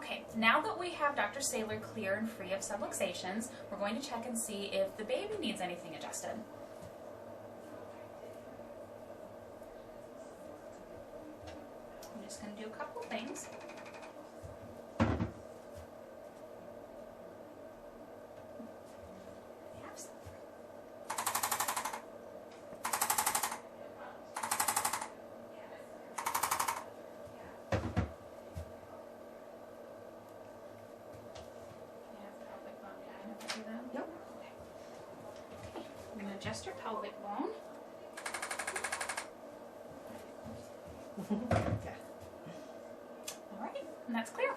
Okay, now that we have Dr. Saylor clear and free of subluxations, we're going to check and see if the baby needs anything adjusted. I'm just going to do a couple of things. Yep. Okay, I'm going to adjust your pelvic bone. Yeah. All right, and that's clear.